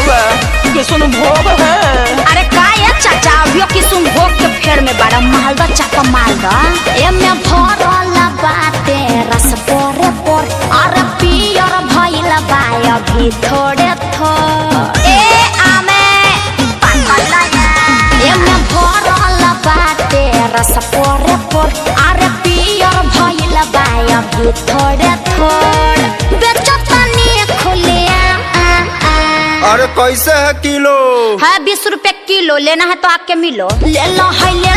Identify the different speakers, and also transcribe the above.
Speaker 1: बा किशनभोग है।
Speaker 2: अरे का ये चाचा अभियो किशनभोग के फेर में बड़ा मालदा चापा मालदा एमे भरल बाटे रस पोरे पोर अरे पियर भइल बा अभी थोड़े थोड़े ए आमे पागल एमे भरल बाटे रस पोरे पोर अरे पियर भइल बा अभी थोड़े थोड़े बेचतनी खुले
Speaker 3: अरे कैसे है किलो?
Speaker 2: है 20 रुपए किलो। लेना है तो आके मिलो। ले लो है ले